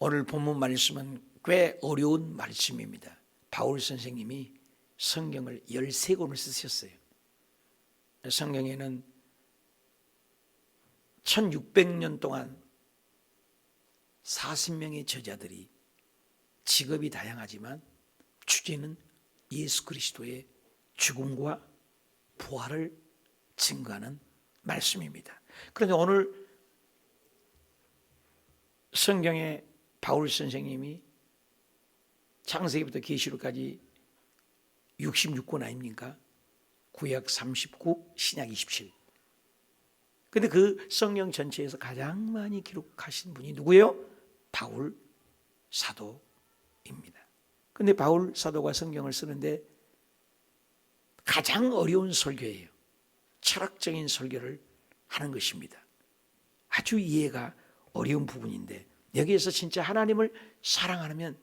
오늘 본문 말씀은 꽤 어려운 말씀입니다. 바울 선생님이 성경을 13권을 쓰셨어요. 성경에는 1600년 동안 40명의 저자들이 직업이 다양하지만 주제는 예수 그리스도의 죽음과 부활을 증거하는 말씀입니다. 그런데 오늘 성경에 바울 선생님이 창세기부터 계시록까지 66권 아닙니까? 구약 39, 신약 27. 근데 그 성경 전체에서 가장 많이 기록하신 분이 누구예요? 바울 사도입니다. 근데 바울 사도가 성경을 쓰는데 가장 어려운 설교예요. 철학적인 설교를 하는 것입니다. 아주 이해가 어려운 부분인데 여기에서 진짜 하나님을 사랑하면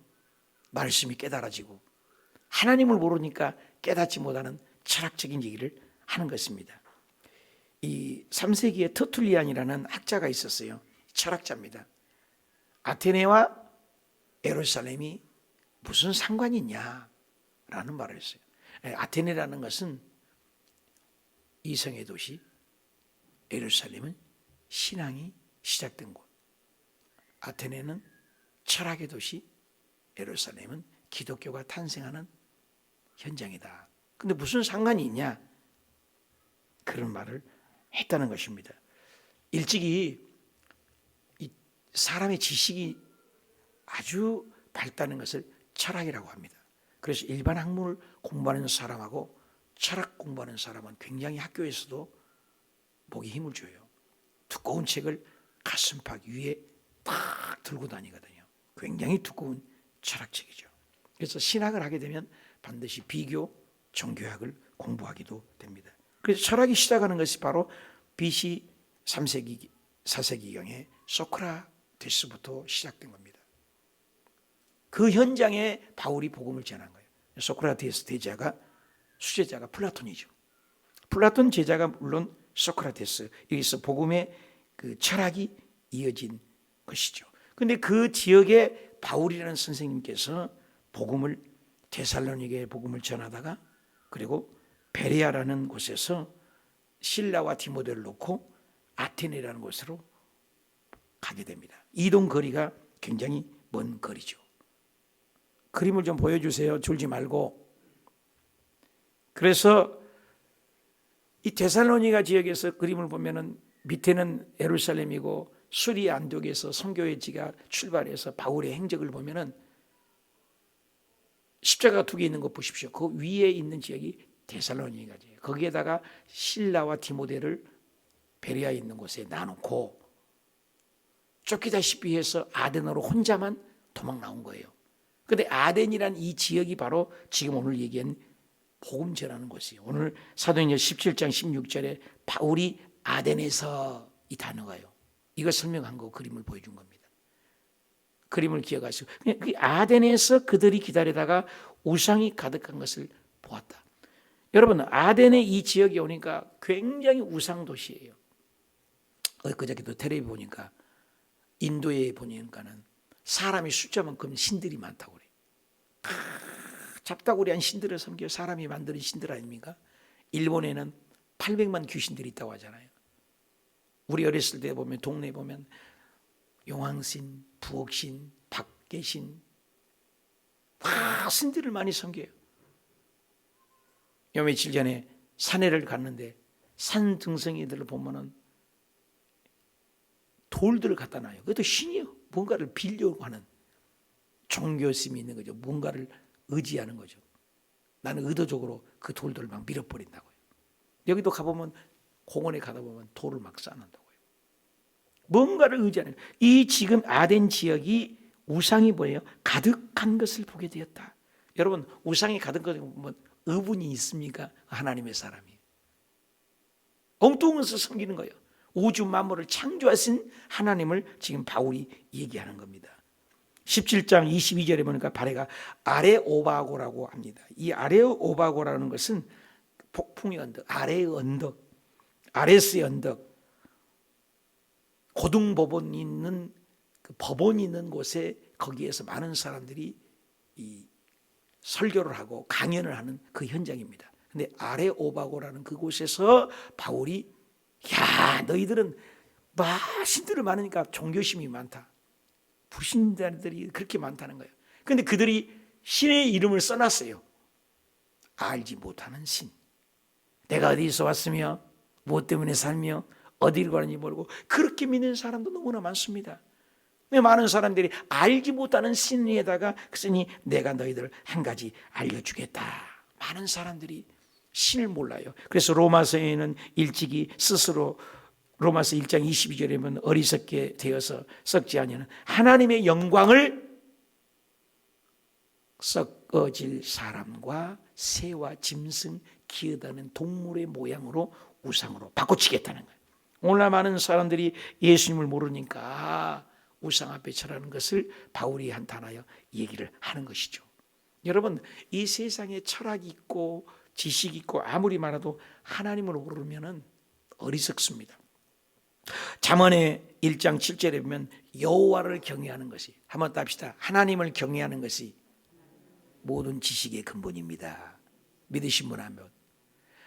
말씀이 깨달아지고 하나님을 모르니까 깨닫지 못하는 철학적인 얘기를 하는 것입니다. 이 3세기에 터툴리안이라는 학자가 있었어요. 철학자입니다. 아테네와 예루살렘이 무슨 상관이 있냐라는 말을 했어요. 아테네라는 것은 이성의 도시, 예루살렘은 신앙이 시작된 곳. 아테네는 철학의 도시, 예루살렘은 기독교가 탄생하는 현장이다. 근데 무슨 상관이 있냐? 그런 말을 했다는 것입니다. 일찍이 이 사람의 지식이 아주 밝다는 것을 철학이라고 합니다. 그래서 일반 학문을 공부하는 사람하고 철학 공부하는 사람은 굉장히 학교에서도 목에 힘을 줘요. 두꺼운 책을 가슴팍 위에 딱 들고 다니거든요. 굉장히 두꺼운 철학책이죠. 그래서 신학을 하게 되면 반드시 비교, 종교학을 공부하기도 됩니다. 그래서 철학이 시작하는 것이 바로 BC 3세기, 4세기경에 소크라테스부터 시작된 겁니다. 그 현장에 바울이 복음을 전한 거예요. 소크라테스 제자가 수제자가 플라톤이죠. 플라톤 제자가 물론 소크라테스, 여기서 복음의 그 철학이 이어진 것이죠. 그런데 그 지역에 바울이라는 선생님께서 복음을 데살로니가에 복음을 전하다가 그리고 베레아라는 곳에서 실라와 디모데를 놓고 아테네라는 곳으로 가게 됩니다. 이동 거리가 굉장히 먼 거리죠. 그림을 좀 보여주세요. 줄지 말고. 그래서 이 데살로니가 지역에서 그림을 보면은 밑에는 예루살렘이고 수리 안독에서 선교회지가 출발해서 바울의 행적을 보면은 십자가 2개 있는 거 보십시오. 그 위에 있는 지역이 데살로니가지예요. 거기에다가 실라와 디모데를 베레아에 있는 곳에 놔놓고 쫓기다시피 해서 아덴으로 혼자만 도망 나온 거예요. 그런데 아덴이란 이 지역이 바로 지금 오늘 얘기한 복음 전하는 곳이에요. 오늘 사도행전 17장 16절에 바울이 아덴에서 이 단어가요. 이거 설명한 거 그림을 보여준 겁니다. 그림을 기억하시고 그 아덴에서 그들이 기다리다가 우상이 가득한 것을 보았다. 여러분 아덴의 이 지역에 오니까 굉장히 우상 도시예요. 그저께도 텔레비 보니까 인도에 보니까는 사람이 숫자만큼 신들이 많다고 그래요. 잡다구리한 신들을 섬겨 사람이 만드는 신들 아닙니까? 일본에는 800만 귀신들이 있다고 하잖아요. 우리 어렸을 때 보면 동네에 보면 용왕신, 부엌신, 박계신 다 신들을 많이 섬겨요. 요 며칠 전에 산에를 갔는데 산 등성이들을 보면은 돌들을 갖다 놔요. 그것도 신이요. 뭔가를 빌려고 하는 종교심이 있는 거죠. 뭔가를 의지하는 거죠. 나는 의도적으로 그 돌들을 막 밀어버린다고요. 여기도 가보면 공원에 가다 보면 돌을 막 쌓는다고요. 뭔가를 의지하는 거예요. 이 지금 아덴 지역이 우상이 뭐예요? 가득한 것을 보게 되었다. 여러분 우상이 가득한 것을 보면 의분이 있습니까? 하나님의 사람이 엉뚱한 것을 섬기는 거예요. 우주 만물을 창조하신 하나님을 지금 바울이 얘기하는 겁니다. 17장 22절에 보니까 바레가 아레오바고라고 합니다. 이 아레오바고라는 것은 폭풍의 언덕, 아래의 언덕, 아레스의 언덕, 고등법원이 있는 그 법원이 있는 곳에 거기에서 많은 사람들이 이 설교를 하고 강연을 하는 그 현장입니다. 근데 아레오바고라는 그곳에서 바울이 야 너희들은 신들을 많으니까 종교심이 많다. 불신자들이 그렇게 많다는 거예요. 그런데 그들이 신의 이름을 써놨어요. 알지 못하는 신. 내가 어디서 왔으며 무엇 때문에 살며 어디로 가는지 모르고 그렇게 믿는 사람도 너무나 많습니다. 많은 사람들이 알지 못하는 신에다가 그러니 내가 너희들 한 가지 알려주겠다. 많은 사람들이 신을 몰라요. 그래서 로마서에는 일찍이 스스로 로마서 1장 22절에 보면 어리석게 되어서 썩지 아니하는 하나님의 영광을 썩어질 사람과 새와 짐승 기어다니는 동물의 모양으로 우상으로 바꿔치겠다는 거예요. 오늘날 많은 사람들이 예수님을 모르니까 우상 앞에 절하는 것을 바울이 한탄하여 얘기를 하는 것이죠. 여러분 이 세상에 철학이 있고 지식이 있고 아무리 많아도 하나님을 모르면 어리석습니다. 잠언의 1장 7절에 보면 여호와를 경외하는 것이 한번 답시다. 하나님을 경외하는 것이 모든 지식의 근본입니다. 믿으신 분 하면.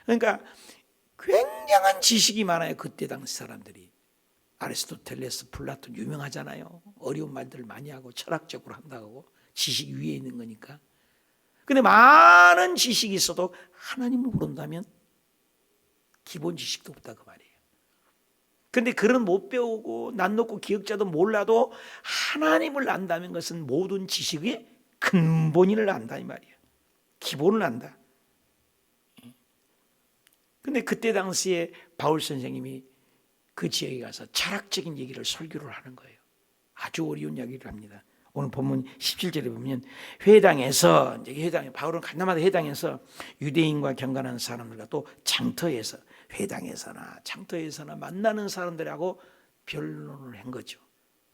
그러니까 굉장한 지식이 많아요. 그때 당시 사람들이. 아리스토텔레스, 플라톤 유명하잖아요. 어려운 말들을 많이 하고 철학적으로 한다고. 지식 위에 있는 거니까. 근데 많은 지식이 있어도 하나님을 모른다면 기본 지식도 없다 그 말이에요. 근데 글은 못 배우고 난 놓고 기억자도 몰라도 하나님을 안다는 것은 모든 지식의 근본을 안다 이 말이에요. 기본을 안다. 근데 그때 당시에 바울 선생님이 그 지역에 가서 철학적인 얘기를 설교를 하는 거예요. 아주 어려운 이야기를 합니다. 오늘 본문 17절에 보면 회당에서 바울은 간담마다 회당에서 유대인과 경건한 사람들과 또 장터에서 회당에서나 장터에서나 만나는 사람들하고 변론을 한 거죠.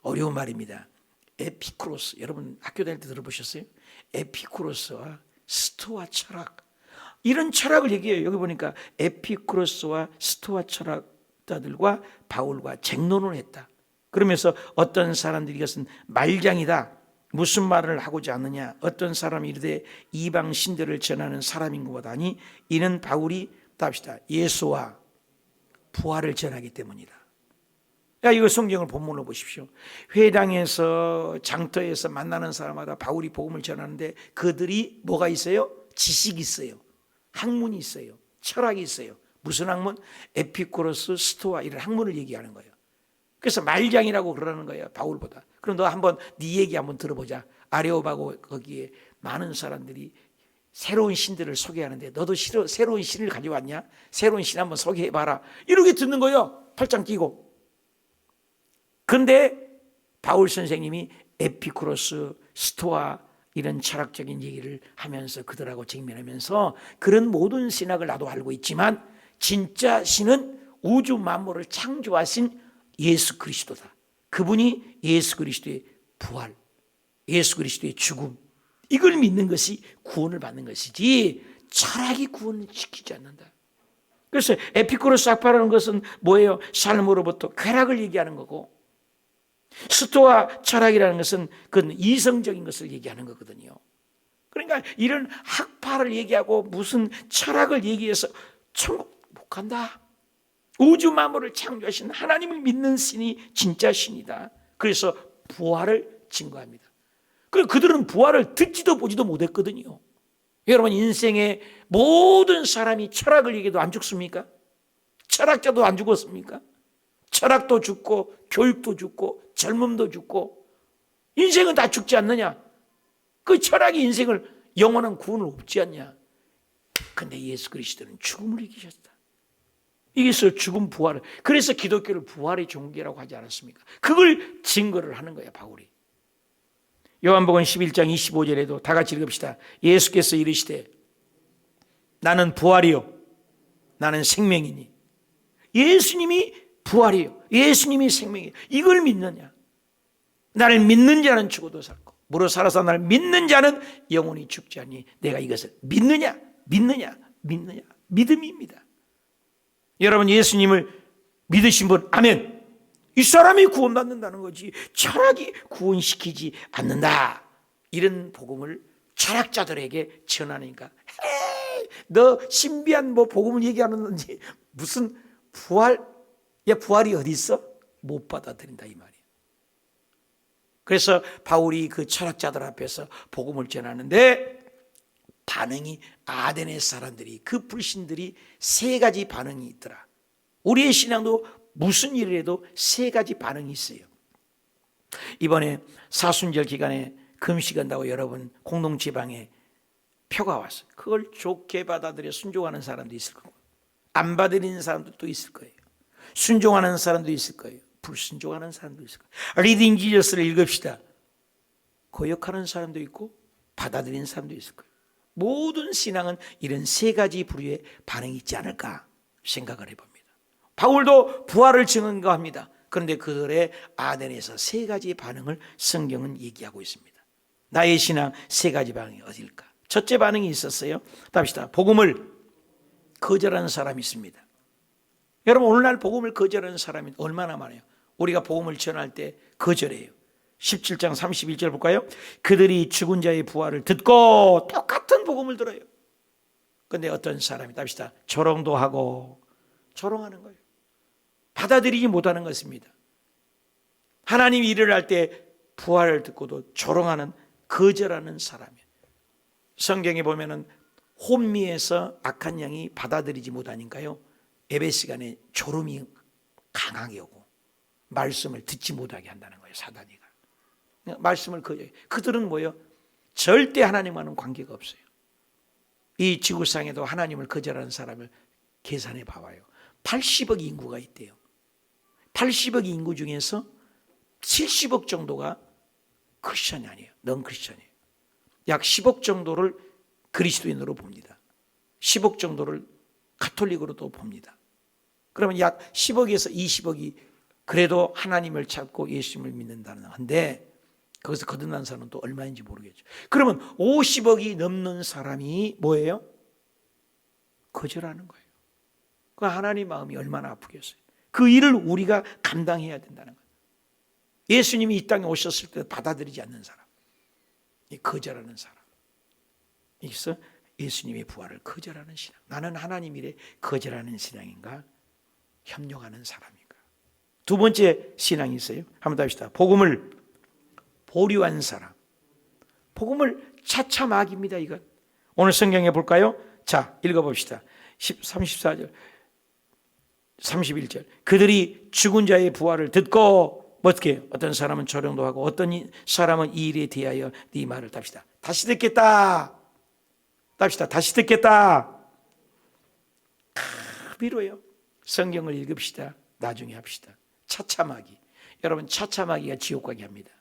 어려운 말입니다. 에피쿠로스, 여러분 학교 다닐 때 들어보셨어요? 에피쿠로스와 스토아 철학, 이런 철학을 얘기해요. 여기 보니까 에피쿠로스와 스토아 철학자들과 바울과 쟁론을 했다. 그러면서 어떤 사람들이 이것은 말장이다. 무슨 말을 하고자 하느냐. 어떤 사람이 이르되 이방 신들을 전하는 사람인 것보다니 이는 바울이 답시다. 예수와 부활을 전하기 때문이다. 이거 성경을 본문으로 보십시오. 회당에서 장터에서 만나는 사람마다 바울이 복음을 전하는데 그들이 뭐가 있어요? 지식이 있어요. 학문이 있어요. 철학이 있어요. 무슨 학문? 에피쿠로스, 스토아 이런 학문을 얘기하는 거예요. 그래서 말장이라고 그러는 거예요. 바울보다. 그럼 너 한번 네 얘기 한번 들어보자. 아레오바고 거기에 많은 사람들이 새로운 신들을 소개하는데 너도 새로운 신을 가져왔냐? 새로운 신 한번 소개해봐라. 이렇게 듣는 거예요. 팔짱 끼고. 그런데 바울 선생님이 에피쿠로스, 스토아 이런 철학적인 얘기를 하면서 그들하고 직면하면서 그런 모든 신학을 나도 알고 있지만 진짜 신은 우주 만물을 창조하신 예수 그리스도다. 그분이 예수 그리스도의 부활, 예수 그리스도의 죽음, 이걸 믿는 것이 구원을 받는 것이지 철학이 구원을 지키지 않는다. 그래서 에피쿠로스 학파라는 것은 뭐예요? 삶으로부터 쾌락을 얘기하는 거고, 스토아 철학이라는 것은 그건 이성적인 것을 얘기하는 거거든요. 그러니까 이런 학파를 얘기하고 무슨 철학을 얘기해서 천국 못 간다. 우주 만물을 창조하신 하나님을 믿는 신이 진짜 신이다. 그래서 부활을 증거합니다. 그들은 부활을 듣지도 보지도 못했거든요. 여러분 인생의 모든 사람이 철학을 얘기해도 안 죽습니까? 철학자도 안 죽었습니까? 철학도 죽고 교육도 죽고 젊음도 죽고 인생은 다 죽지 않느냐? 그 철학이 인생을 영원한 구원을 없지 않냐? 근데 예수 그리스도는 죽음을 이기셨다. 이게서 죽음 부활을, 그래서 기독교를 부활의 종교라고 하지 않았습니까? 그걸 증거를 하는 거야 바울이. 요한복음 11장 25절에도 다 같이 읽읍시다. 예수께서 이르시되 나는 부활이요 나는 생명이니. 예수님이 부활이요 예수님이 생명이요. 이걸 믿느냐? 나를 믿는 자는 죽어도 살고 무릇 살아서 나를 믿는 자는 영원히 죽지 않니. 내가 이것을 믿느냐? 믿음입니다. 여러분 예수님을 믿으신 분 아멘. 이 사람이 구원받는다는 거지 철학이 구원시키지 않는다. 이런 복음을 철학자들에게 전하니까 헤이, 너 신비한 뭐 복음을 얘기하는지 무슨 부활, 야 부활이 어디 있어? 못 받아들인다 이 말이에요. 그래서 바울이 그 철학자들 앞에서 복음을 전하는데 반응이 아덴의 사람들이 그 불신들이 세 가지 반응이 있더라. 우리의 신앙도 무슨 일을 해도 세 가지 반응이 있어요. 이번에 사순절 기간에 금식한다고 여러분 공동지방에 표가 왔어요. 그걸 좋게 받아들여 순종하는 사람도 있을 거고 안 받아들이는 사람도 있을 거예요. 순종하는 사람도 있을 거예요. 불순종하는 사람도 있을 거예요. 리딩 지저스를 읽읍시다. 거역하는 사람도 있고 받아들이는 사람도 있을 거예요. 모든 신앙은 이런 세 가지 부류의 반응이 있지 않을까 생각을 해봅니다. 바울도 부활을 증언합니다. 그런데 그들의 아덴에서 세 가지 반응을 성경은 얘기하고 있습니다. 나의 신앙 세 가지 반응이 어딜까? 첫째 반응이 있었어요. 답시다. 복음을 거절하는 사람이 있습니다. 여러분 오늘날 복음을 거절하는 사람이 얼마나 많아요. 우리가 복음을 전할 때 거절해요. 17장 31절 볼까요? 그들이 죽은 자의 부활을 듣고 똑같은 복음을 들어요. 그런데 어떤 사람이 답시다. 조롱도 하고 조롱하는 거예요. 받아들이지 못하는 것입니다. 하나님이 일을 할 때 부활을 듣고도 조롱하는 거절하는 사람이에요. 성경에 보면은 혼미에서 악한 양이 받아들이지 못하니까요. 예배 시간에 졸음이 강하게 오고 말씀을 듣지 못하게 한다는 거예요. 사단이가. 말씀을 거절해요. 그들은 뭐예요? 절대 하나님과는 관계가 없어요. 이 지구상에도 하나님을 거절하는 사람을 계산해 봐봐요. 80억 인구가 있대요. 80억 인구 중에서 70억 정도가 크리스천이 아니에요. 넌 크리스천이에요. 약 10억 정도를 그리스도인으로 봅니다. 10억 정도를 가톨릭으로도 봅니다. 그러면 약 10억에서 20억이 그래도 하나님을 찾고 예수님을 믿는다는 한데 거기서 거듭난 사람은 또 얼마인지 모르겠죠. 그러면 50억이 넘는 사람이 뭐예요? 거절하는 거예요. 그 하나님 마음이 얼마나 아프겠어요. 그 일을 우리가 감당해야 된다는 거예요. 예수님이 이 땅에 오셨을 때 받아들이지 않는 사람, 거절하는 사람. 여기서 예수님의 부활을 거절하는 신앙. 나는 하나님 일에 거절하는 신앙인가? 협력하는 사람인가? 두 번째 신앙이 있어요. 한번 합시다. 복음을 보류한 사람. 복음을 차차막입니다. 이건 오늘 성경에 볼까요? 자, 읽어봅시다. 34절 31절 그들이 죽은 자의 부활을 듣고 어떻게 해요? 어떤 사람은 조롱도 하고 어떤 사람은 이 일에 대하여 네 말을 답시다. 다시 듣겠다. 답시다. 다시 듣겠다. 위로요. 성경을 읽읍시다. 나중에 합시다. 차차마기. 여러분 차차마기가 지옥 가게 합니다.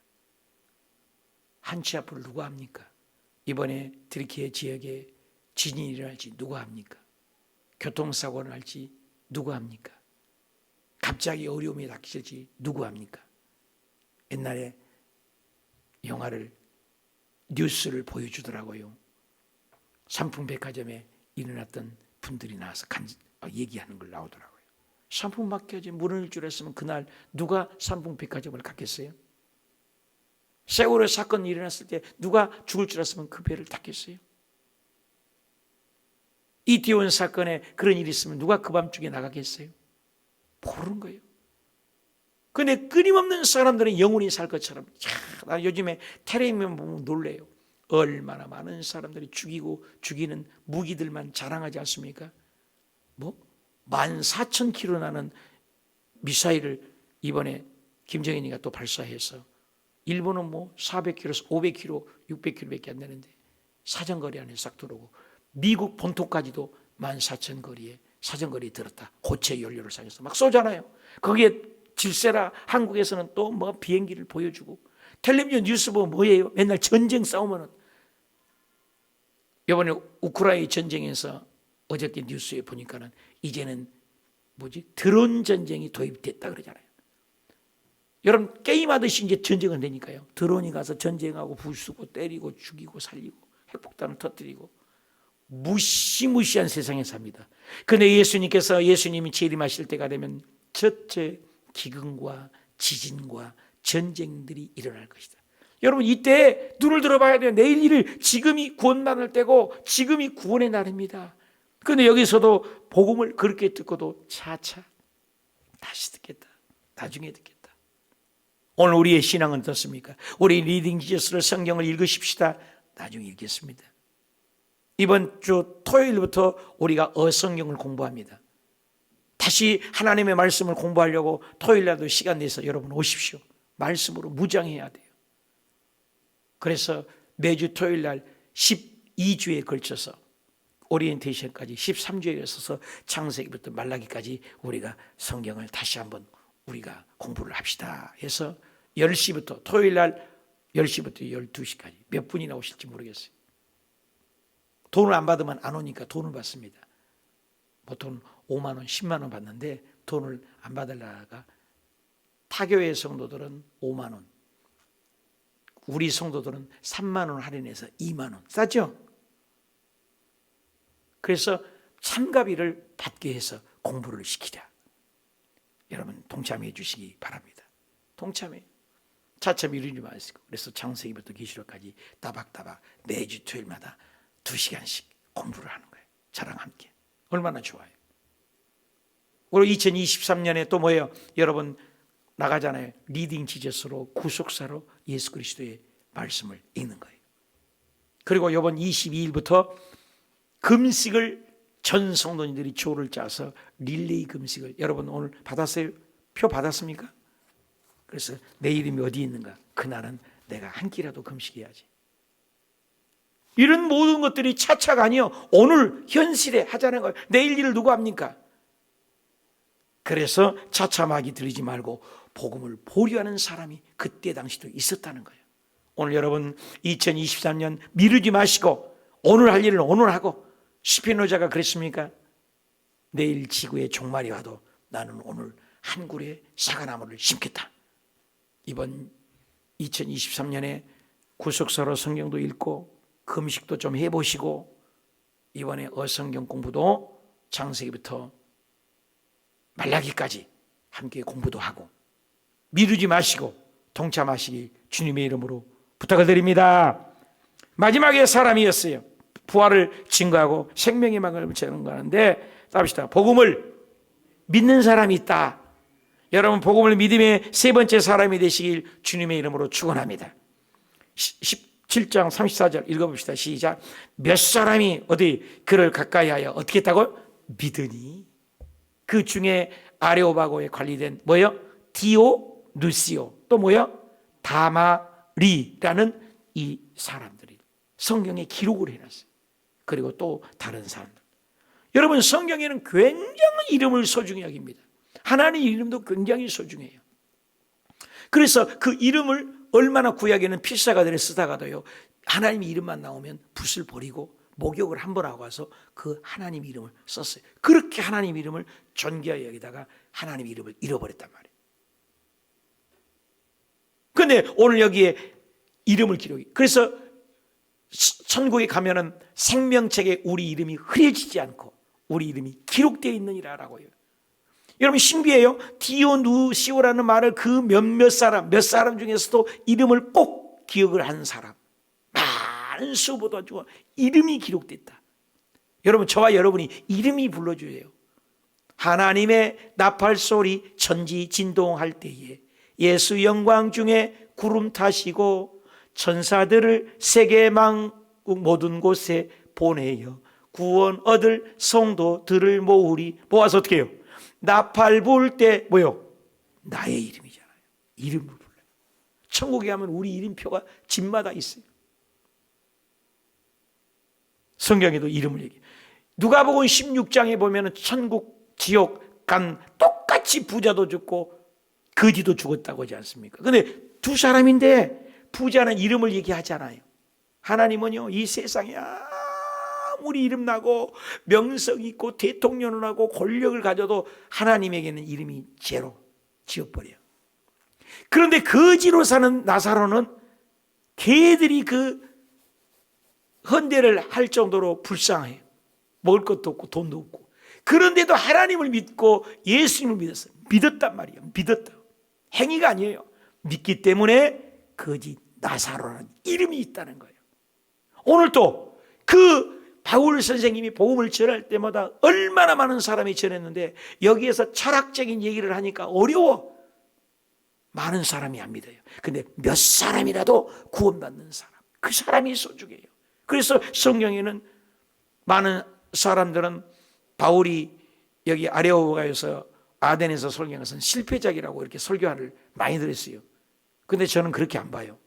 한치 앞을 누가 합니까? 이번에 트리키예 지역에 지진이 일어날지 누가 합니까? 교통사고가 날지 누가 합니까? 갑자기 어려움이 닥칠지 누구 합니까? 옛날에 영화를 뉴스를 보여주더라고요. 삼풍백화점에 일어났던 분들이 나와서 얘기하는 걸 나오더라고요. 삼풍백화점 문을 줄 알았으면 그날 누가 삼풍백화점을 갔겠어요? 세월호 사건이 일어났을 때 누가 죽을 줄 알았으면 그 배를 탔겠어요? 이태원 사건에 그런 일이 있으면 누가 그 밤중에 나가겠어요? 모르는 거예요. 그런데 끊임없는 사람들은 영원히 살 것처럼 나 요즘에 텔레비전 보면 놀래요. 얼마나 많은 사람들이 죽이는 무기들만 자랑하지 않습니까? 14,000km 나는 미사일을 이번에 김정은이가 또 발사해서 일본은 400km, 500km, 600km밖에 안 되는데 사정거리 안에 싹 들어오고 미국 본토까지도 14,000거리에 사정거리에 들었다. 고체 연료를 사용해서 막 쏘잖아요. 거기에 질세라 한국에서는 또 비행기를 보여주고 텔레비전 뉴스 보면 뭐예요? 맨날 전쟁 싸우면은 이번에 우크라이나 전쟁에서 어저께 뉴스에 보니까는 이제는 드론 전쟁이 도입됐다 그러잖아요. 여러분 게임하듯이 이제 전쟁은 되니까요. 드론이 가서 전쟁하고 부수고 때리고 죽이고 살리고 핵폭탄을 터뜨리고 무시무시한 세상에 삽니다. 그런데 예수님이 재림하실 때가 되면 첫째 기근과 지진과 전쟁들이 일어날 것이다. 여러분 이때 눈을 들어봐야 돼요. 내일 일을 지금이 구원받을 때고 지금이 구원의 날입니다. 그런데 여기서도 복음을 그렇게 듣고도 차차 다시 듣겠다. 나중에 듣겠다. 오늘 우리의 신앙은 어떻습니까? 우리 리딩 지저스를 성경을 읽으십시다. 나중에 읽겠습니다. 이번 주 토요일부터 우리가 어성경을 공부합니다. 다시 하나님의 말씀을 공부하려고 토요일날도 시간 내서 여러분 오십시오. 말씀으로 무장해야 돼요. 그래서 매주 토요일날 12주에 걸쳐서 오리엔테이션까지 13주에 걸쳐서 창세기부터 말라기까지 우리가 성경을 다시 한번 우리가 공부를 합시다 해서 10시부터 토요일날 10시부터 12시까지 몇 분이나 오실지 모르겠어요. 돈을 안 받으면 안 오니까 돈을 받습니다. 보통 5만 원, 10만 원 받는데 돈을 안 받으려다가 타교회 성도들은 5만 원, 우리 성도들은 3만 원 할인해서 2만 원. 싸죠? 그래서 참가비를 받게 해서 공부를 시키자. 여러분 동참해 주시기 바랍니다. 동참해. 차차 미루지 마시고. 그래서 창세기부터 계시록까지 따박따박 매주 토요일마다 2시간씩 공부를 하는 거예요. 저랑 함께. 얼마나 좋아요. 우리 2023년에 또 뭐예요? 여러분 나가잖아요. 리딩 지저스로 구속사로 예수 그리스도의 말씀을 읽는 거예요. 그리고 이번 22일부터 금식을 전 성도님들이 조를 짜서 릴레이 금식을 여러분 오늘 받았어요? 표 받았습니까? 그래서 내 이름이 어디 있는가? 그날은 내가 한 끼라도 금식해야지. 이런 모든 것들이 차차가 아니요. 오늘 현실에 하자는 거예요. 내일 일을 누가 합니까? 그래서 차차막이 들리지 말고 복음을 보류하는 사람이 그때 당시도 있었다는 거예요. 오늘 여러분 2023년 미루지 마시고 오늘 할 일을 오늘 하고 시편노자가 그랬습니까? 내일 지구에 종말이 와도 나는 오늘 한 굴에 사과나무를 심겠다. 이번 2023년에 구속사로 성경도 읽고 금식도 좀 해보시고 이번에 어성경 공부도 창세기부터 말라기까지 함께 공부도 하고 미루지 마시고 동참하시기 주님의 이름으로 부탁을 드립니다. 마지막에 사람이었어요. 부활을 증거하고 생명의 막을 증거하는데 답시다. 복음을 믿는 사람이 있다. 여러분 복음을 믿음의 세 번째 사람이 되시길 주님의 이름으로 축원합니다. 17장 34절 읽어봅시다. 시작. 몇 사람이 어디 그를 가까이 하여 어떻게 했다고? 믿으니. 그 중에 아레오바고에 관리된 뭐요? 디오누시오 또 뭐요? 다마리라는 이 사람들이 성경에 기록을 해놨어요. 그리고 또 다른 사람들. 여러분 성경에는 굉장히 이름을 소중히 여깁니다. 하나님 이름도 굉장히 소중해요. 그래서 그 이름을 얼마나 구약에는 필사가들을 쓰다가도요 하나님 이름만 나오면 붓을 버리고 목욕을 한 번 하고 와서 그 하나님 이름을 썼어요. 그렇게 하나님 이름을 존귀하게 여기다가 하나님 이름을 잃어버렸단 말이에요. 그런데 오늘 여기에 이름을 기록해. 그래서 천국에 가면은 생명책에 우리 이름이 흐려지지 않고 우리 이름이 기록되어 있느니라라고요. 여러분 신비해요. 디오누시오라는 말을 그 몇 사람 중에서도 이름을 꼭 기억을 하는 사람 많은 수보다 좋아 이름이 기록됐다. 여러분 저와 여러분이 이름이 불러줘요. 하나님의 나팔 소리 천지 진동할 때에 예수 영광 중에 구름 타시고 천사들을 세계망국 모든 곳에 보내어 구원 얻을 성도들을 모아서 어떻게 해요? 나팔 불 때 뭐요? 나의 이름이잖아요. 이름을 불러요. 천국에 가면 우리 이름표가 집마다 있어요. 성경에도 이름을 얘기해요. 누가복음 16장에 보면 천국 지옥 간 똑같이 부자도 죽고 거지도 죽었다고 하지 않습니까? 그런데 두 사람인데 부자는 이름을 얘기하잖아요. 하나님은요 이 세상에 아무리 이름 나고 명성 있고 대통령을 하고 권력을 가져도 하나님에게는 이름이 제로 지워버려요. 그런데 거지로 사는 나사로는 개들이 그 헌대를 할 정도로 불쌍해요. 먹을 것도 없고 돈도 없고. 그런데도 하나님을 믿고 예수님을 믿었어요. 믿었단 말이에요. 믿었다. 행위가 아니에요. 믿기 때문에 거짓 나사로라는 이름이 있다는 거예요. 오늘도 그 바울 선생님이 복음을 전할 때마다 얼마나 많은 사람이 전했는데 여기에서 철학적인 얘기를 하니까 어려워. 많은 사람이 안 믿어요. 근데 몇 사람이라도 구원받는 사람, 그 사람이 소중해요. 그래서 성경에는 많은 사람들은 바울이 여기 아레오가에서 아덴에서 설교한 것은 실패작이라고 이렇게 설교를 많이 들었어요. 근데 저는 그렇게 안 봐요.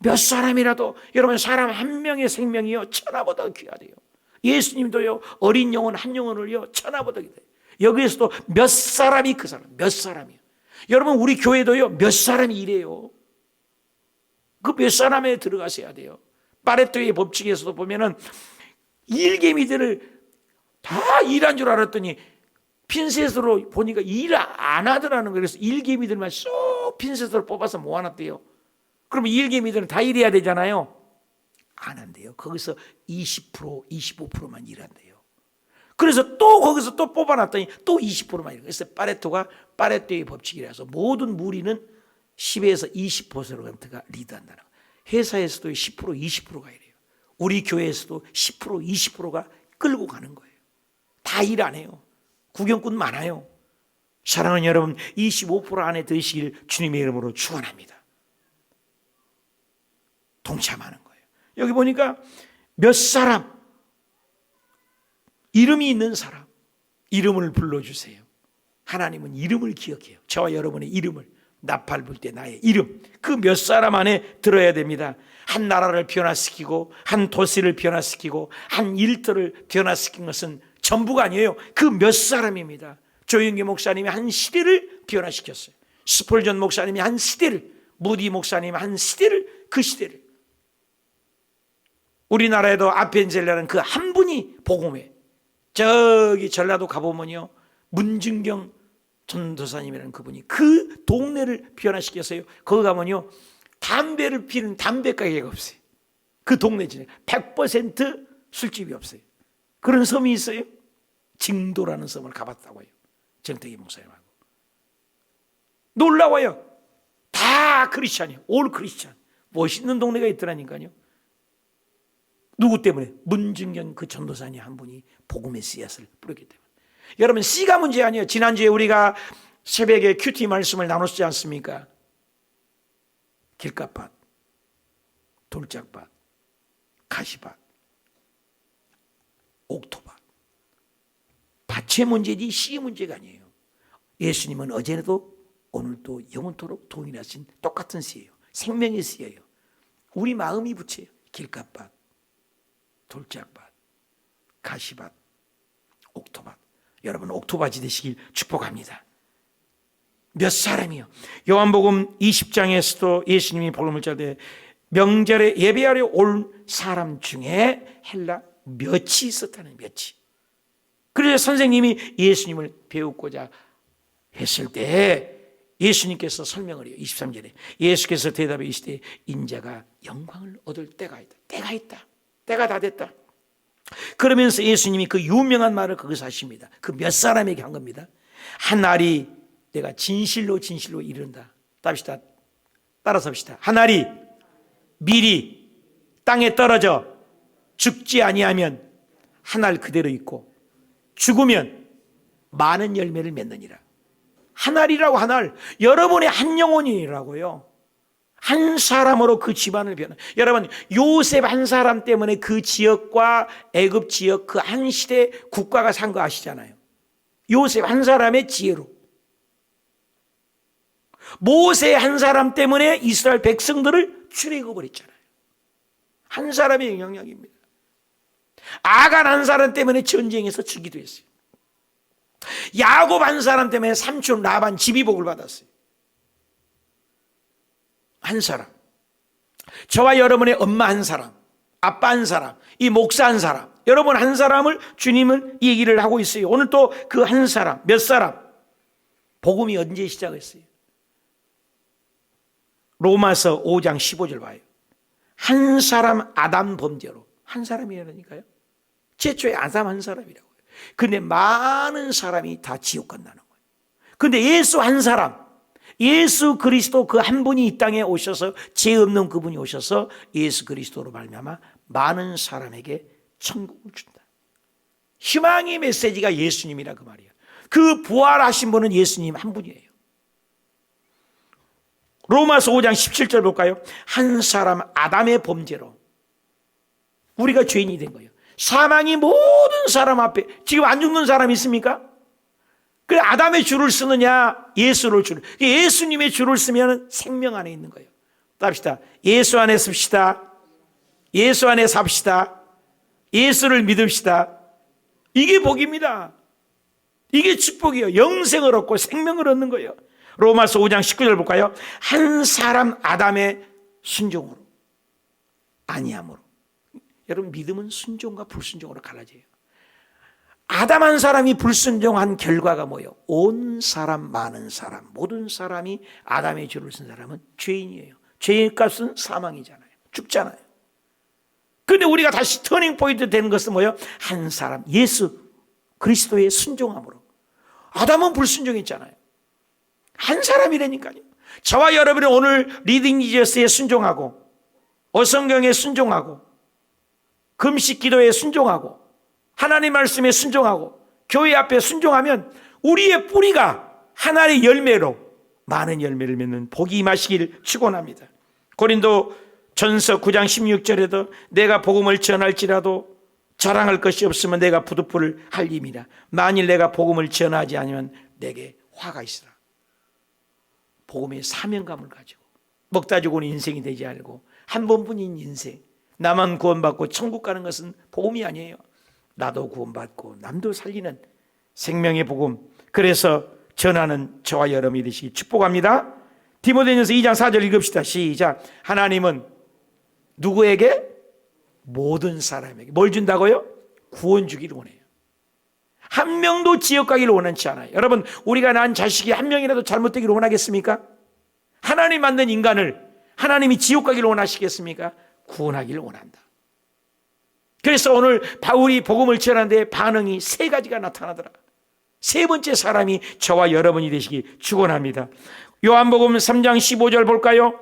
몇 사람이라도, 여러분, 사람 한 명의 생명이요 천하보다 귀하대요. 예수님도요 어린 영혼 한 영혼을요 천하보다 귀하대요. 여기에서도 몇 사람이 그 사람, 몇 사람이요. 여러분, 우리 교회도요 몇 사람이 이래요. 그 몇 사람에 들어가셔야 돼요. 파레토의 법칙에서도 보면은 일개미들을 다 일한 줄 알았더니 핀셋으로 보니까 일 안 하더라는 거예요. 그래서 일개미들만 쏙 핀셋으로 뽑아서 모아놨대요. 그러면 일개미들은 다 일해야 되잖아요. 안 한대요. 거기서 20%, 25%만 일한대요. 그래서 또 거기서 또 뽑아놨더니 또 20%만 일해요. 그래서 파레토의 법칙이라서 모든 무리는 10에서 20%가 리드한다는 거예요. 회사에서도 10%, 20%가 이래요. 우리 교회에서도 10%, 20%가 끌고 가는 거예요. 다 일 안 해요. 구경꾼 많아요. 사랑하는 여러분, 25% 안에 드시길 주님의 이름으로 축원합니다. 동참하는 거예요. 여기 보니까 몇 사람, 이름이 있는 사람, 이름을 불러주세요. 하나님은 이름을 기억해요. 저와 여러분의 이름을, 나팔 불 때 나의 이름, 그 몇 사람 안에 들어야 됩니다. 한 나라를 변화시키고 한 도시를 변화시키고 한 일터를 변화시킨 것은 전부가 아니에요. 그 몇 사람입니다. 조영기 목사님이 한 시대를 변화시켰어요. 스폴전 목사님이 한 시대를, 무디 목사님이 한 시대를, 그 시대를. 우리나라에도 아펜젤라는 그 한 분이 복음에, 저기 전라도 가보면요 문중경 전도사님이라는 그분이 그 동네를 변화시켰어요. 거기 가면요 담배를 피는 담배 가게가 없어요. 그 동네 진짜 100% 술집이 없어요. 그런 섬이 있어요. 증도라는 섬을 가봤다고 해요. 정택이 목사님하고. 놀라워요. 다 크리스찬이에요. 올 크리스찬. 멋있는 동네가 있더라니까요. 누구 때문에? 문중경 그 전도사님 한 분이 복음의 씨앗을 뿌렸기 때문에. 여러분, 씨가 문제 아니에요. 지난주에 우리가 새벽에 큐티 말씀을 나눴지 않습니까? 길가밭, 돌짝밭, 가시밭, 옥토밭. 밭의 문제지 씨의 문제가 아니에요. 예수님은 어제도 오늘도 영원토록 동일하신 똑같은 씨예요. 생명의 씨예요. 우리 마음이 부채예요. 길가밭, 돌짝밭, 가시밭, 옥토밭. 여러분, 옥토밭이 되시길 축복합니다. 몇 사람이요? 요한복음 20장에서도 예수님이 복음을 짤 때 명절에 예배하러 올 사람 중에 헬라 몇이 있었다는, 몇이. 그래서 선생님이 예수님을 배우고자 했을 때 예수님께서 설명을 해요. 23절에 예수께서 대답해 이르시되 인자가 영광을 얻을 때가 있다. 때가 있다. 때가 다 됐다. 그러면서 예수님이 그 유명한 말을 거기서 하십니다. 그 몇 사람에게 한 겁니다. 한 날이 내가 진실로 진실로 이른다. 답시다. 따라서 합시다. 한 날이 미리 땅에 떨어져 죽지 아니하면 한 알 그대로 있고 죽으면 많은 열매를 맺느니라. 한 알이라고, 한 알. 여러분의 한 영혼이라고요. 한 사람으로 그 집안을 변화. 여러분, 요셉 한 사람 때문에 그 지역과 애굽 지역 그 한 시대 국가가 산 거 아시잖아요. 요셉 한 사람의 지혜로. 모세 한 사람 때문에 이스라엘 백성들을 출애굽을 했잖아요. 한 사람의 영향력입니다. 아간 한 사람 때문에 전쟁에서 죽기도 했어요. 야곱 한 사람 때문에 삼촌 라반 지비복을 받았어요. 한 사람. 저와 여러분의 엄마 한 사람, 아빠 한 사람, 이 목사 한 사람, 여러분 한 사람을 주님은 얘기를 하고 있어요. 오늘 또 그 한 사람, 몇 사람. 복음이 언제 시작했어요? 로마서 5장 15절 봐요. 한 사람 아담 범죄로. 한 사람이라니까요. 최초의 아담 한 사람이라고요. 근데 많은 사람이 다 지옥 간다는 거예요. 근데 예수 한 사람, 예수 그리스도 그 한 분이 이 땅에 오셔서, 죄 없는 그분이 오셔서 예수 그리스도로 말미암아 많은 사람에게 천국을 준다. 희망의 메시지가 예수님이라 그 말이에요. 그 부활하신 분은 예수님 한 분이에요. 로마서 5장 17절 볼까요? 한 사람 아담의 범죄로 우리가 죄인이 된 거예요. 사망이 모든 사람 앞에, 지금 안 죽는 사람이 있습니까? 그래, 아담의 줄을 쓰느냐, 예수를 줄. 예수님의 줄을 쓰면 생명 안에 있는 거예요. 또 합시다. 예수 안에 씁시다. 예수 안에 삽시다. 예수를 믿읍시다. 이게 복입니다. 이게 축복이에요. 영생을 얻고 생명을 얻는 거예요. 로마서 5장 19절 볼까요? 한 사람 아담의 순종으로, 아니함으로. 여러분, 믿음은 순종과 불순종으로 갈라져요. 아담 한 사람이 불순종한 결과가 뭐예요? 온 사람, 많은 사람, 모든 사람이 아담의 죄를 쓴 사람은 죄인이에요. 죄의 값은 사망이잖아요. 죽잖아요. 그런데 우리가 다시 터닝 포인트 되는 것은 뭐예요? 한 사람, 예수 그리스도의 순종함으로. 아담은 불순종했잖아요. 한 사람이라니까요. 저와 여러분이 오늘 리딩 지저스에 순종하고, 어성경에 순종하고, 금식 기도에 순종하고, 하나님 말씀에 순종하고, 교회 앞에 순종하면 우리의 뿌리가 하나의 열매로 많은 열매를 맺는 복이 임하시길 축원합니다. 고린도 전서 9장 16절에도 내가 복음을 전할지라도 자랑할 것이 없으면 내가 부득불을 할 임이라. 만일 내가 복음을 전하지 않으면 내게 화가 있으라. 복음의 사명감을 가지고 먹다 죽은 인생이 되지 않고 한 번뿐인 인생, 나만 구원받고 천국 가는 것은 복음이 아니에요. 나도 구원받고 남도 살리는 생명의 복음, 그래서 전하는 저와 여러분이 되시기 축복합니다. 디모데전서 2장 4절 읽읍시다. 시작. 하나님은 누구에게? 모든 사람에게 뭘 준다고요? 구원 주기를 원해요. 한 명도 지옥 가기를 원하지 않아요. 여러분, 우리가 낳은 자식이 한 명이라도 잘못되기를 원하겠습니까? 하나님 만든 인간을 하나님이 지옥 가기를 원하시겠습니까? 구원하기를 원한다. 그래서 오늘 바울이 복음을 전하는데 반응이 세 가지가 나타나더라. 세 번째 사람이 저와 여러분이 되시기 축원합니다. 요한복음 3장 15절 볼까요?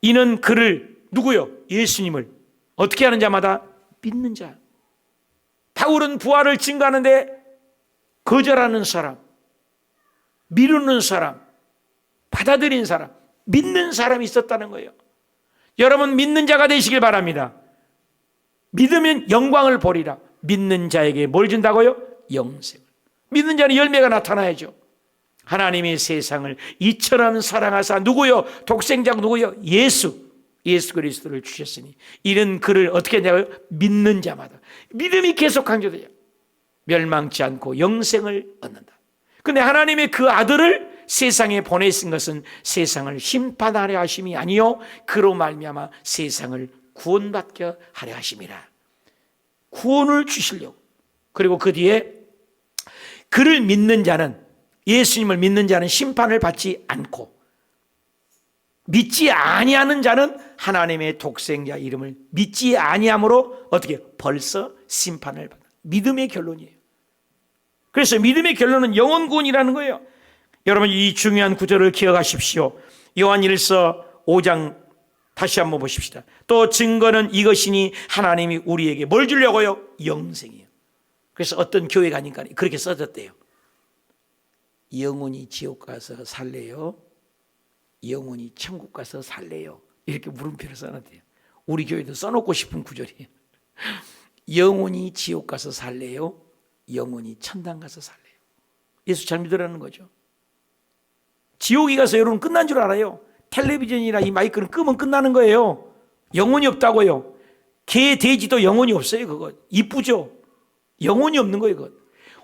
이는 그를, 누구요? 예수님을 어떻게 하는 자마다 믿는 자. 바울은 부활을 증거하는데 거절하는 사람, 미루는 사람, 받아들인 사람, 믿는 사람이 있었다는 거예요. 여러분, 믿는 자가 되시길 바랍니다. 믿으면 영광을 보리라. 믿는 자에게 뭘 준다고요? 영생을. 믿는 자는 열매가 나타나야죠. 하나님이 세상을 이처럼 사랑하사, 누구요? 독생자 누구요? 예수 그리스도를 주셨으니 이는 그를 어떻게 하냐고요? 믿는 자마다. 믿음이 계속 강조돼요. 멸망치 않고 영생을 얻는다. 그런데 하나님의 그 아들을 세상에 보내신 것은 세상을 심판하려 하심이 아니요 그로 말미암아 세상을 구원받게 하려 하심이라. 구원을 주시려고. 그리고 그 뒤에 그를 믿는 자는, 예수님을 믿는 자는 심판을 받지 않고, 믿지 아니하는 자는 하나님의 독생자 이름을 믿지 아니함으로 어떻게 벌써 심판을 받아. 믿음의 결론이에요. 그래서 믿음의 결론은 영원 구원이라는 거예요. 여러분, 이 중요한 구절을 기억하십시오. 요한일서 5장 다시 한번 보십시다. 또 증거는 이것이니 하나님이 우리에게 뭘 주려고요? 영생이에요. 그래서 어떤 교회 가니까 그렇게 써졌대요. 영원히 지옥 가서 살래요? 영원히 천국 가서 살래요? 이렇게 물음표를 써놨대요. 우리 교회도 써놓고 싶은 구절이에요. 영원히 지옥 가서 살래요? 영원히 천당 가서 살래요? 예수 잘 믿으라는 거죠. 지옥에 가서 여러분 끝난 줄 알아요. 텔레비전이나 이 마이크는 끄면 끝나는 거예요. 영혼이 없다고요. 개, 돼지도 영혼이 없어요. 그거 이쁘죠? 영혼이 없는 거예요. 그거.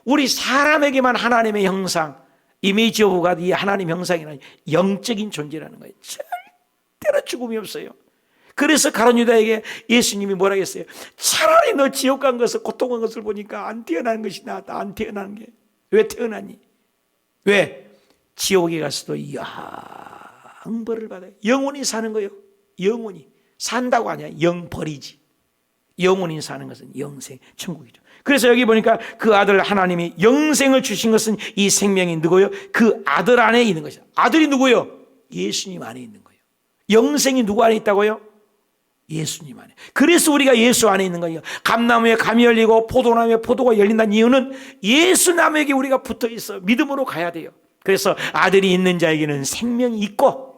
우리 사람에게만 하나님의 형상, 이미지 오브 갓, 이 하나님 형상이라는 영적인 존재라는 거예요. 절대로 죽음이 없어요. 그래서 가룟 유다에게 예수님이 뭐라 했어요? 차라리 너 지옥 간 것을, 고통한 것을 보니까 안 태어나는 것이 낫다. 안 태어나는 게. 왜 태어났니? 왜? 지옥에 가서도 영벌을 받아요. 영원히 사는 거예요. 영원히. 산다고 하냐? 영벌이지. 영원히 사는 것은 영생, 천국이죠. 그래서 여기 보니까 그 아들 하나님이 영생을 주신 것은 이 생명이 누구요? 그 아들 안에 있는 것이야. 아들이 누구요? 예수님 안에 있는 거예요. 영생이 누구 안에 있다고요? 예수님 안에. 그래서 우리가 예수 안에 있는 거예요. 감나무에 감이 열리고 포도나무에 포도가 열린다는 이유는 예수나무에게 우리가 붙어 있어 믿음으로 가야 돼요. 그래서 아들이 있는 자에게는 생명이 있고,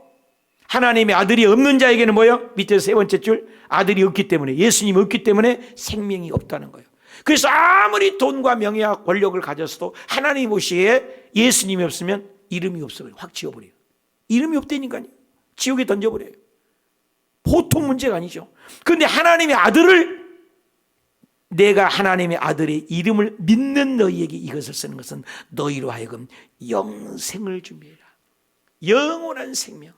하나님의 아들이 없는 자에게는 뭐예요? 밑에 세 번째 줄, 아들이 없기 때문에, 예수님이 없기 때문에 생명이 없다는 거예요. 그래서 아무리 돈과 명예와 권력을 가졌어도 하나님 보시기에 예수님이 없으면 이름이 없어요. 확 지워버려요. 이름이 없다니까요. 지옥에 던져버려요. 보통 문제가 아니죠. 그런데 하나님의 아들을, 내가 하나님의 아들의 이름을 믿는 너희에게 이것을 쓰는 것은 너희로 하여금 영생을 준비해라. 영원한 생명.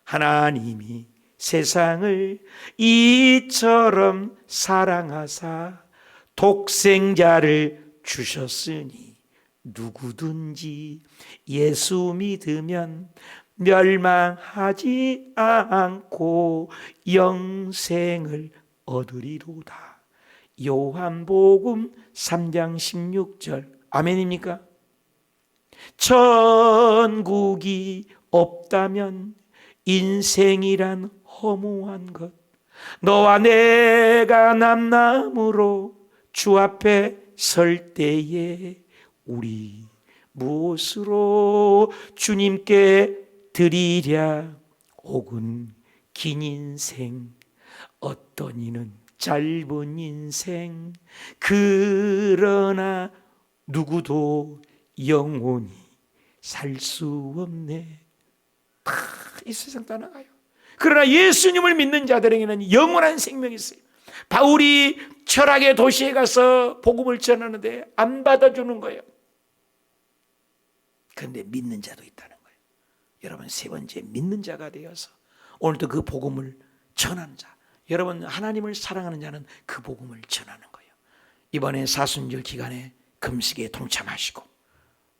하나님이 세상을 이처럼 사랑하사 독생자를 주셨으니 누구든지 예수 믿으면 멸망하지 않고 영생을 얻으리로다. 요한복음 3장 16절. 아멘입니까? 천국이 없다면 인생이란 허무한 것. 너와 내가 남남으로 주 앞에 설 때에 우리 무엇으로 주님께 드리랴. 혹은 긴 인생, 어떤 이는 짧은 인생. 그러나 누구도 영원히 살 수 없네. 다 이 세상 떠나가요. 그러나 예수님을 믿는 자들에게는 영원한 생명이 있어요. 바울이 철학의 도시에 가서 복음을 전하는데 안 받아주는 거예요. 그런데 믿는 자도 있다는 거예요. 여러분, 세 번째, 믿는 자가 되어서 오늘도 그 복음을 전하는 자. 여러분, 하나님을 사랑하는 자는 그 복음을 전하는 거예요. 이번에 사순절 기간에 금식에 동참하시고,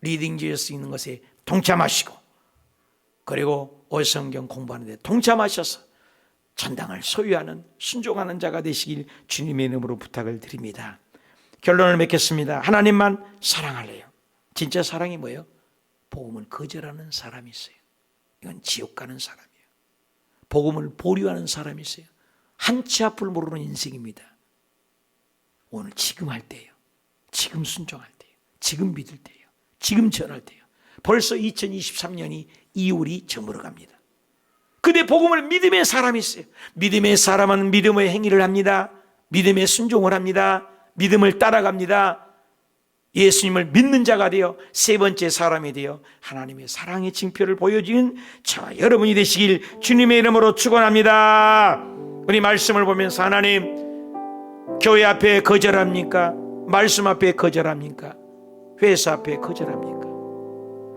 리딩 지을 수 있는 것에 동참하시고, 그리고 오성경 공부하는 데 동참하셔서 전당을 소유하는, 순종하는 자가 되시길 주님의 이름으로 부탁을 드립니다. 결론을 맺겠습니다. 하나님만 사랑할래요. 진짜 사랑이 뭐예요? 복음을 거절하는 사람이 있어요. 이건 지옥 가는 사람이에요. 복음을 보류하는 사람이 있어요. 한치 앞을 모르는 인생입니다. 오늘 지금 할 때예요. 지금 순종할 때예요. 지금 믿을 때예요. 지금 전할 때예요. 벌써 2023년이 2월이 저물어 갑니다. 근데 복음을 믿음의 사람이 있어요. 믿음의 사람은 믿음의 행위를 합니다. 믿음의 순종을 합니다. 믿음을 따라갑니다. 예수님을 믿는 자가 되어 세 번째 사람이 되어 하나님의 사랑의 징표를 보여주는 저와 여러분이 되시길 주님의 이름으로 축원합니다. 우리 말씀을 보면서 하나님, 교회 앞에 거절합니까? 말씀 앞에 거절합니까? 회사 앞에 거절합니까?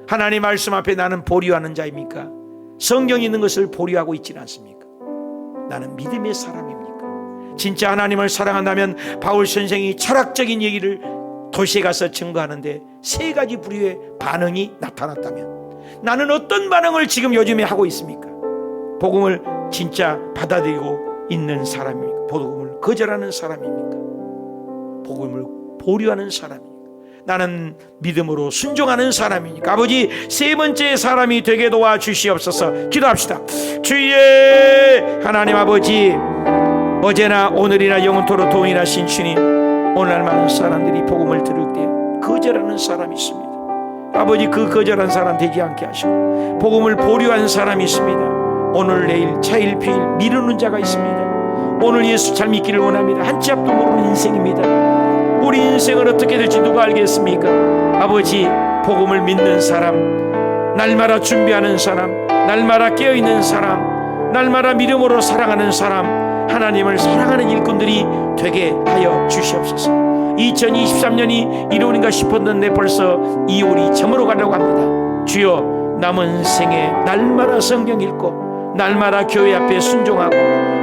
하나님 말씀 앞에 나는 보류하는 자입니까? 성경에 있는 것을 보류하고 있지는 않습니까? 나는 믿음의 사람입니까? 진짜 하나님을 사랑한다면 바울 선생이 철학적인 얘기를 도시에 가서 증거하는데 세 가지 부류의 반응이 나타났다면 나는 어떤 반응을 지금 요즘에 하고 있습니까? 복음을 진짜 받아들이고 있는 사람입니까? 복음을 거절하는 사람입니까? 복음을 보류하는 사람입니까? 나는 믿음으로 순종하는 사람이니까 아버지, 세 번째 사람이 되게 도와주시옵소서. 기도합시다. 주의 하나님 아버지, 어제나 오늘이나 영원토록 동일하신 주님, 오늘 많은 사람들이 복음을 들을 때 거절하는 사람이 있습니다. 아버지, 그 거절한 사람 되지 않게 하시고 복음을 보류한 사람이 있습니다. 오늘 내일 차일피일 미루는 자가 있습니다. 오늘 예수 잘 믿기를 원합니다. 한치 앞도 모르는 인생입니다. 우리 인생을 어떻게 될지 누가 알겠습니까? 아버지, 복음을 믿는 사람, 날마다 준비하는 사람, 날마다 깨어있는 사람, 날마다 믿음으로 사랑하는 사람, 하나님을 사랑하는 일꾼들이 되게 하여 주시옵소서. 2023년이 이루어진가 싶었는데 벌써 2월이 저물어 가려고 합니다. 주여, 남은 생에 날마다 성경 읽고 날마다 교회 앞에 순종하고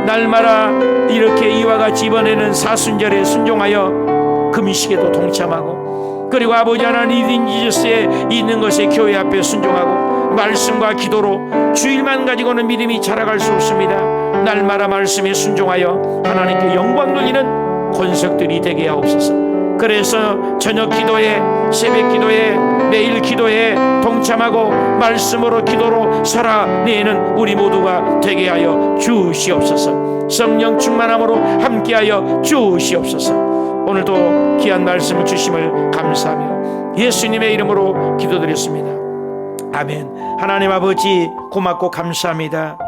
날마다 이렇게 이와 같이 이번에는 사순절에 순종하여 금식에도 동참하고, 그리고 아버지 하나님 리딩 지저스에 있는 것에 교회 앞에 순종하고 말씀과 기도로 주일만 가지고는 믿음이 자라갈 수 없습니다. 날마다 말씀에 순종하여 하나님께 영광 돌리는 권석들이 되게 하옵소서. 그래서 저녁 기도에, 새벽 기도에, 매일 기도에 동참하고 말씀으로 기도로 살아내는 우리 모두가 되게 하여 주시옵소서. 성령 충만함으로 함께하여 주시옵소서. 오늘도 귀한 말씀을 주심을 감사하며 예수님의 이름으로 기도드렸습니다. 아멘. 하나님 아버지 고맙고 감사합니다.